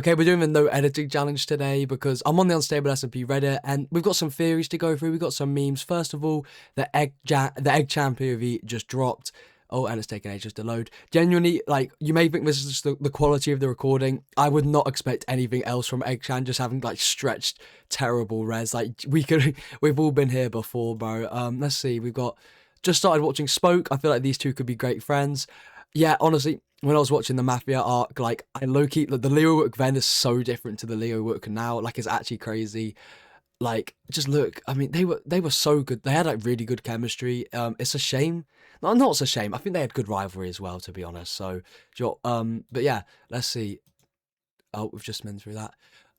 Okay, we're doing the no editing challenge today because I'm on the Unstable SMP Reddit and we've got some theories to go through. We've got some memes. First of all, the eggchan PVP just dropped. Oh, and it's taking ages to load. Genuinely, like, you may think this is just the quality of the recording. I would not expect anything else from eggchan, just having, like, stretched terrible res. Like, we've all been here before, bro. Let's see, we've got, just started watching Spoke. I feel like these two could be great friends. Yeah, honestly, when I was watching the Mafia arc, like, I low-key, like, the leowook then is so different to the leowook now. Like, it's actually crazy. Like, just look, I mean, they were so good. They had, like, really good chemistry. It's a shame. No, not it's a shame. I think they had good rivalry as well, to be honest. So, but yeah, let's see. Oh, we've just been through that.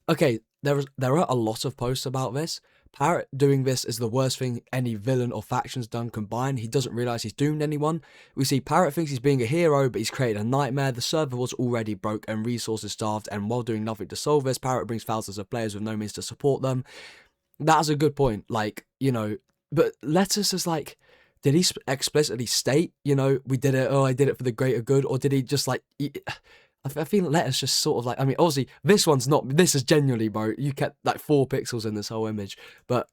Okay, there are a lot of posts about this. Parrot doing this is the worst thing any villain or faction's done combined. He doesn't realise he's doomed anyone. We see Parrot thinks he's being a hero, but he's created a nightmare. The server was already broke and resources starved, and while doing nothing to solve this, Parrot brings thousands of players with no means to support them. That's a good point. Like, you know, but Lettuce is like, did he explicitly state, you know, we did it, oh, I did it for the greater good, or did he just like... I feel Lettuce just sort of like, I mean, obviously, this one's not, this is genuinely, bro, you kept like 4 pixels in this whole image, but,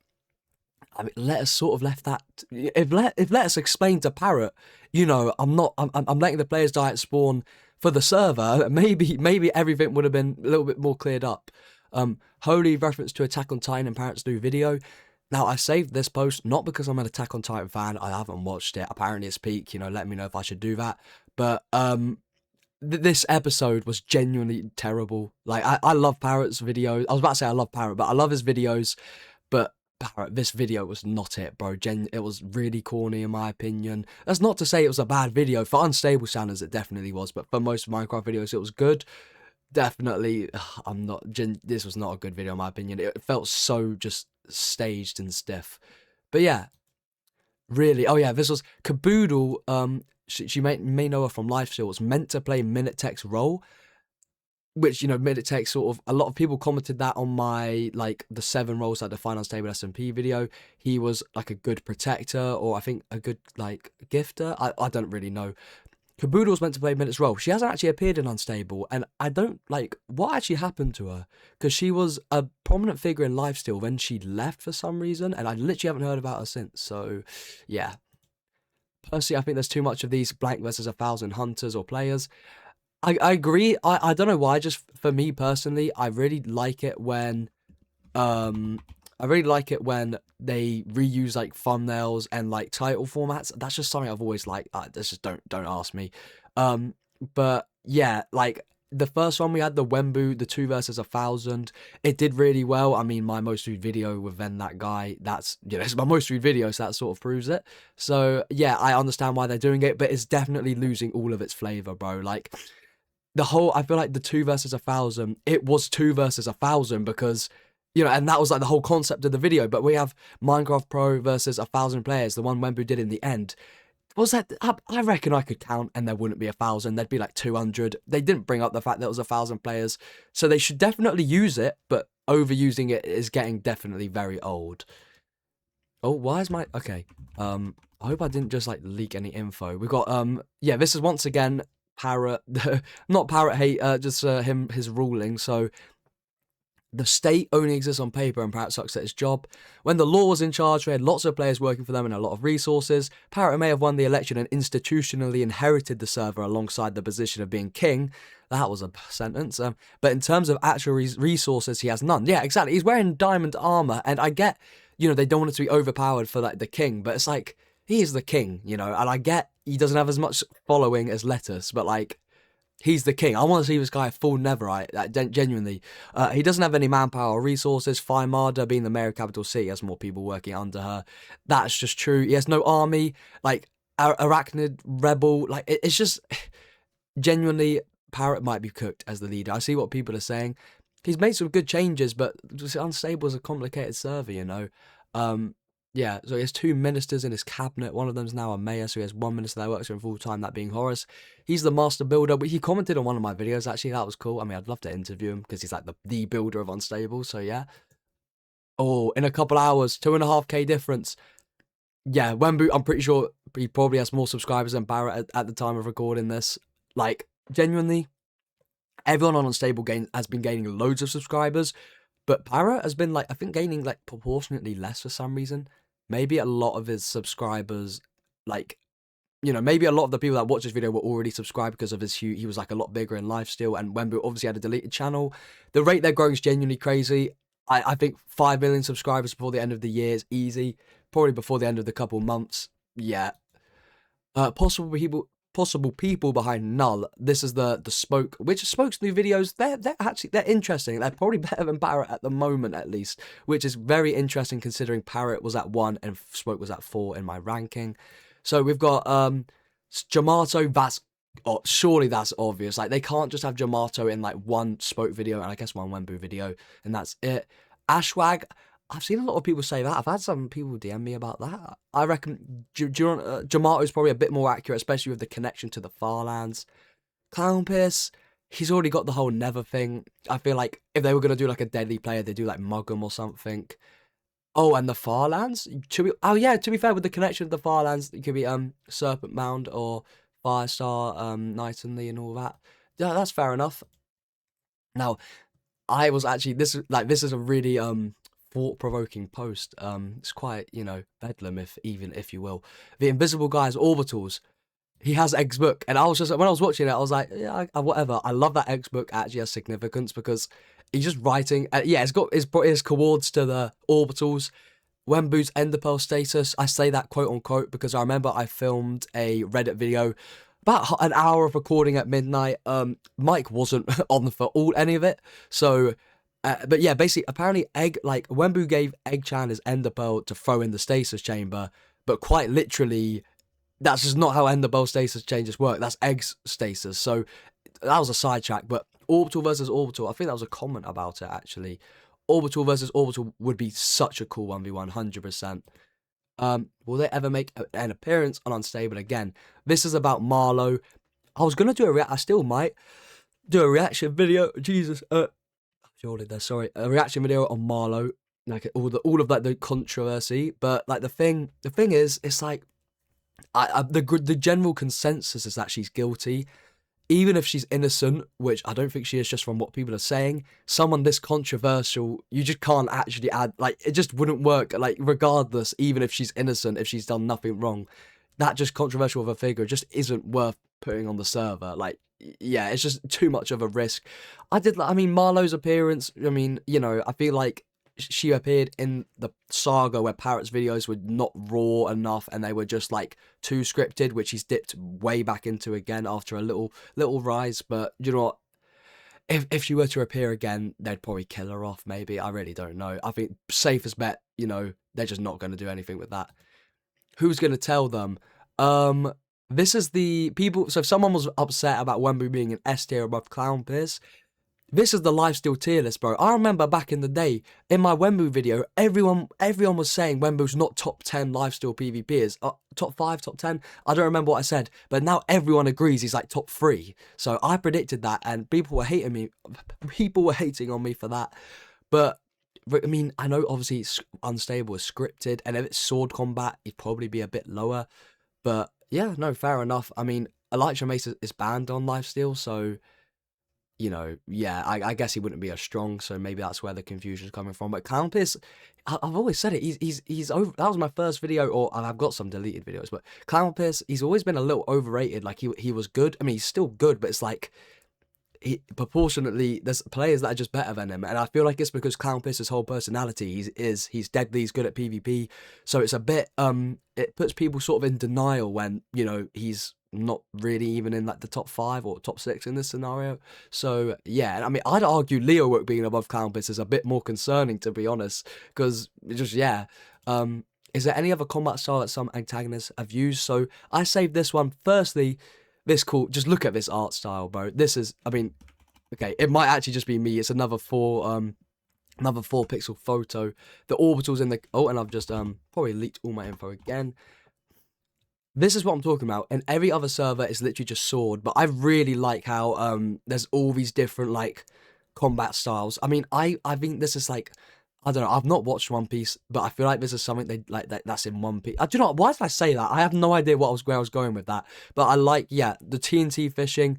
I mean, Lettuce sort of left that, if Lettuce explained to Parrot, you know, I'm letting the players die at spawn for the server, maybe everything would have been a little bit more cleared up. Holy reference to Attack on Titan and Parrot's new video. Now, I saved this post, not because I'm an Attack on Titan fan, I haven't watched it, apparently it's peak, you know, let me know if I should do that, but, this episode was genuinely terrible. Like, I love Parrot's videos. I was about to say I love Parrot, but I love his videos. But Parrot, this video was not it, bro. It was really corny in my opinion. That's not to say it was a bad video. For unstable standards, it definitely was. But for most Minecraft videos, it was good. Definitely, this was not a good video in my opinion. It felt so just staged and stiff. But yeah, really. Oh yeah, this was Kaboodle. She may know her from Lifesteal, was meant to play minutetech's role, which, you know, minutetech sort of, a lot of people commented that on my, like, the 7 roles that define Unstable SMP video. He was, like, a good protector, or I think a good, like, gifter. I don't really know. Kaboodle was meant to play Minute's role. She hasn't actually appeared in Unstable, and I don't, like, what actually happened to her? Because she was a prominent figure in Lifesteal, then she left for some reason, and I literally haven't heard about her since, so, yeah. Personally, I think there's too much of these blank versus 1,000 hunters or players. I agree. I don't know why. Just for me personally, I really like it when they reuse like thumbnails and like title formats. That's just something I've always liked. That's just don't ask me. But yeah, like the first one we had, the Wemmbu, the 2 versus 1,000, it did really well. I mean, my most viewed video with then that guy, that's, you know, it's my most viewed video, so that sort of proves it. So yeah, I understand why they're doing it, but it's definitely losing all of its flavor, bro. Like, the whole, I feel like the 2 versus 1,000, it was 2 versus 1,000 because, you know, and that was like the whole concept of the video. But we have Minecraft Pro versus 1,000 players, the one Wemmbu did in the end. Was that, I reckon I could count and there wouldn't be 1,000, there'd be like 200. They didn't bring up the fact that it was 1,000 players, so they should definitely use it, but overusing it is getting definitely very old. Oh, why is my, okay, I hope I didn't just like leak any info. We've got, yeah, this is once again Parrot, not Parrot hate, just his ruling. So the state only exists on paper and Parrot sucks at his job. When the law was in charge, we had lots of players working for them and a lot of resources. Parrot may have won the election and institutionally inherited the server alongside the position of being king. That was a sentence. But in terms of actual resources, he has none. Yeah, exactly. He's wearing diamond armor, and I get, you know, they don't want it to be overpowered for like the king, but it's like, he is the king, you know, and I get he doesn't have as much following as Lettuce, but like, he's the king. I want to see this guy full Netherite, genuinely. He doesn't have any manpower or resources. Fine Marda, being the mayor of capital city, has more people working under her. That's just true. He has no army. Like, Arachnid, Rebel, like, it's just, genuinely, Parrot might be cooked as the leader. I see what people are saying. He's made some good changes, but Unstable is a complicated server, you know. Yeah, so he has 2 ministers in his cabinet. One of them's now a mayor, so he has 1 minister that works for him full time, that being Horace. He's the master builder, but he commented on one of my videos, actually. That was cool. I mean, I'd love to interview him because he's like the builder of Unstable, so yeah. Oh, in a couple hours, 2.5k difference. Yeah, Wemmbu, I'm pretty sure he probably has more subscribers than Parrot at the time of recording this. Like, genuinely, everyone on Unstable has been gaining loads of subscribers, but Parrot has been, like, I think gaining, like, proportionately less for some reason. Maybe a lot of his subscribers, like, you know, maybe a lot of the people that watch this video were already subscribed because of he was, like, a lot bigger in Lifesteal, and Wemmbu obviously had a deleted channel. The rate they're growing is genuinely crazy. I think 5 million subscribers before the end of the year is easy. Probably before the end of the couple months, yeah. Possible people behind Null. This is the Spoke, which Spoke's new videos, they're interesting. They're probably better than Parrot at the moment, at least, which is very interesting considering Parrot was at 1 and Spoke was at 4 in my ranking. So we've got Jamato. Surely that's obvious. Like, they can't just have Jamato in, like, one Spoke video and I guess one Wemmbu video, and that's it. Ashwag, I've seen a lot of people say that. I've had some people DM me about that. I reckon Jamato is probably a bit more accurate, especially with the connection to the farlands. Clownpierce, he's already got the whole never thing. I feel like if they were going to do, like, a deadly player, they'd do, like, Mug'em or something. Oh, and the farlands? Oh yeah, to be fair, with the connection to the farlands, it could be Serpent Mound or Firestar, Nightingale and all that. Yeah, that's fair enough. Now, I was actually, this is a really thought-provoking post. It's quite, you know, bedlam, if you will. The Invisible Guy's Orbitals. He has Egg's book, and I was just, when I was watching it, I was like, yeah, whatever. I love that Egg's book actually has significance because he's just writing. Yeah, it's got his coords to the orbitals. Wembu's Enderpearl status. I say that quote unquote because I remember I filmed a Reddit video, about an hour of recording at midnight. Mike wasn't on for any of it, so. But yeah, basically, apparently, Wemmbu gave eggchan his Enderpearl to throw in the stasis chamber, but quite literally, that's just not how Enderpearl stasis changes work. That's Egg's stasis. So that was a sidetrack. But Orbital versus Orbital, I think that was a comment about it, actually. Orbital versus Orbital would be such a cool 1v1, 100%. Will they ever make an appearance on Unstable again? This is about Marlow. I was going to do I still might do a reaction video. Jesus. Sorry. A reaction video on Marlow. Like, all of like, the controversy. But, like, the thing is, it's like, the general consensus is that she's guilty, even if she's innocent, which I don't think she is just from what people are saying. Someone this controversial, you just can't actually add, like, it just wouldn't work, like, regardless, even if she's innocent, if she's done nothing wrong, that just controversial of a figure just isn't worth putting on the server. Like, yeah, it's just too much of a risk. I mean, Marlow's appearance, I mean, you know, I feel like she appeared in the saga where Parrot's videos were not raw enough and they were just, like, too scripted, which he's dipped way back into again after a little rise. But you know what? If she were to appear again, they'd probably kill her off, maybe. I really don't know. I think safest bet, you know, they're just not going to do anything with that. Who's going to tell them? This is the people. So if someone was upset about Wemmbu being an S tier above clownpierce, this is the Lifesteal tier list, bro. I remember back in the day, in my Wemmbu video, everyone was saying Wembu's not top 10 Lifesteal PvPers. Top 5, top 10? I don't remember what I said. But now everyone agrees he's, like, top 3. So I predicted that, and people were hating me. People were hating on me for that. But, I mean, I know, obviously, Unstable is scripted, and if it's sword combat, he'd probably be a bit lower. But, yeah, no, fair enough. I mean, Elytra Mace is banned on Lifesteal, so, you know, yeah, I guess he wouldn't be as strong, so maybe that's where the confusion's coming from. But clownpierce, I've always said it, he's over. That was my first video, or I've got some deleted videos, but clownpierce, he's always been a little overrated. Like, he was good. I mean, he's still good, but it's like, proportionately, there's players that are just better than him, and I feel like it's because clownpierce's whole personality he's deadly, he's good at PvP, so it's a bit, it puts people sort of in denial when, you know, he's not really even in, like, the top 5 or top 6 in this scenario. So yeah, I mean, I'd argue leowook being above clownpierce is a bit more concerning, to be honest, because just, yeah. Is there any other combat style that some antagonists have used? So I saved this one. Firstly, this cool, just look at this art style, bro. This is, I mean, okay, it might actually just be me. It's another 4 pixel photo. The orbitals in the, oh, and I've just probably leaked all my info again. This is what I'm talking about. And every other server is literally just sword, but I really like how there's all these different, like, combat styles. I mean, I think this is, like, I don't know, I've not watched One Piece, but I feel like this is something they like that's in One Piece. Do you know what, why did I say that? I have no idea where I was going with that. But I like, yeah, the TNT fishing.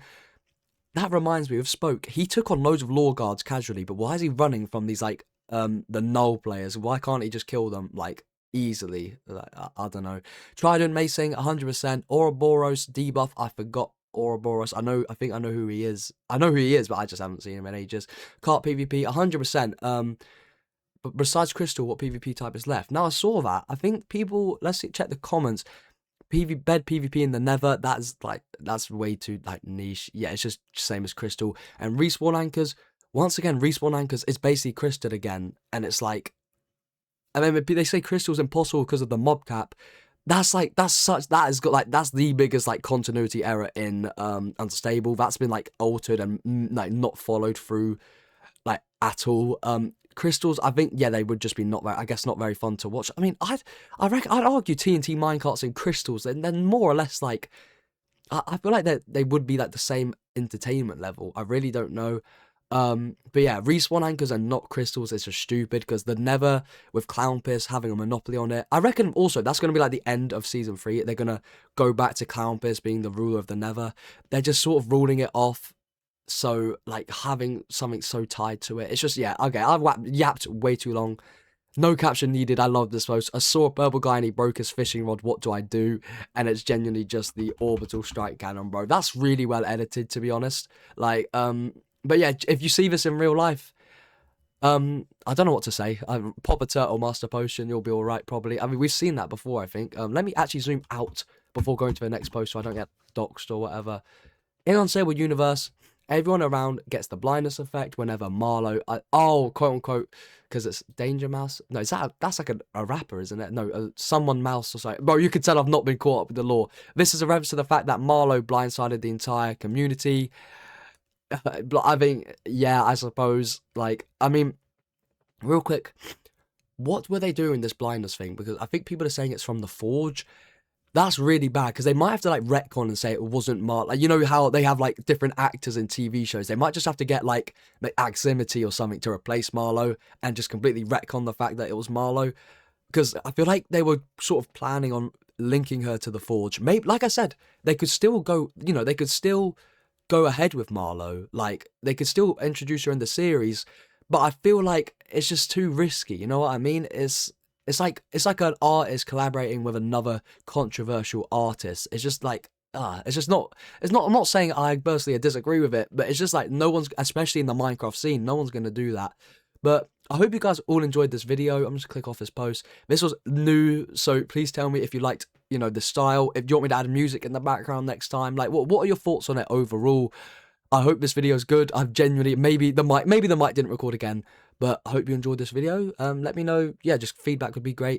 that reminds me of Spoke. He took on loads of law guards casually, but why is he running from these like the Null players? Why can't he just kill them like easily? Like, I don't know. Trident Macing 100%. Ouroboros debuff. I forgot Ouroboros. I think I know who he is. I know who he is, but I just haven't seen him in ages. Cart PvP 100%. But besides Crystal, what PvP type is left? Now I saw that. I think people. Let's see, check the comments. Bed PvP in the Nether, that's way too like niche. Yeah, it's just same as Crystal. And respawn anchors, once again, respawn anchors is basically Crystal again, and it's like, I mean, they say Crystal's impossible because of the mob cap. That's the biggest like continuity error in Unstable. That's been like altered and like not followed through like at all. Crystals, I think, yeah, they would just be not very fun to watch. I mean, I'd argue TNT minecarts and crystals, and then more or less like, I feel like they would be like the same entertainment level. I really don't know. But yeah, respawn anchors and not crystals is just stupid, because the Nether with clownpierce having a monopoly on it. I reckon also that's going to be like the end of season 3. They're going to go back to clownpierce being the ruler of the Nether. They're just sort of ruling it off. So, like, having something so tied to it, it's just, yeah, okay, I've yapped way too long. No caption needed. I love this post. I saw a purple guy and he broke his fishing rod. What do I do? And it's genuinely just the orbital strike cannon, bro. That's really well edited, to be honest. Like, but yeah, if you see this in real life, I don't know what to say. Pop a turtle master potion, you'll be all right, probably. I mean, we've seen that before, I think. Let me actually zoom out before going to the next post so I don't get doxed or whatever. In Unstable Universe, everyone around gets the blindness effect whenever Marlow, quote unquote, because it's Danger Mouse. No, that's like a rapper, isn't it? No, someone mouse or something. Bro, you could tell I've not been caught up with the lore. This is a reference to the fact that Marlow blindsided the entire community. I think, yeah, I suppose, like, I mean, real quick, what were they doing this blindness thing? Because I think people are saying it's from the Forge. That's really bad, because they might have to like retcon and say it wasn't Marlow. Like, you know how they have like different actors in TV shows? They might just have to get like Aximity or something to replace Marlow and just completely retcon the fact that it was Marlow. Because I feel like they were sort of planning on linking her to the Forge. Maybe, like I said, they could still go, you know, they could still go ahead with Marlow. Like, they could still introduce her in the series, but I feel like it's just too risky. You know what I mean? It's like an artist collaborating with another controversial artist. It's just like, it's not, I'm not saying I personally disagree with it, but it's just like no one's, especially in the Minecraft scene, no one's going to do that. But I hope you guys all enjoyed this video. I'm just click off this post. This was new, so please tell me if you liked, you know, the style. If you want me to add music in the background next time, like what are your thoughts on it overall? I hope this video is good. I've genuinely, maybe the mic didn't record again, but I hope you enjoyed this video. Let me know. Yeah, just feedback would be great.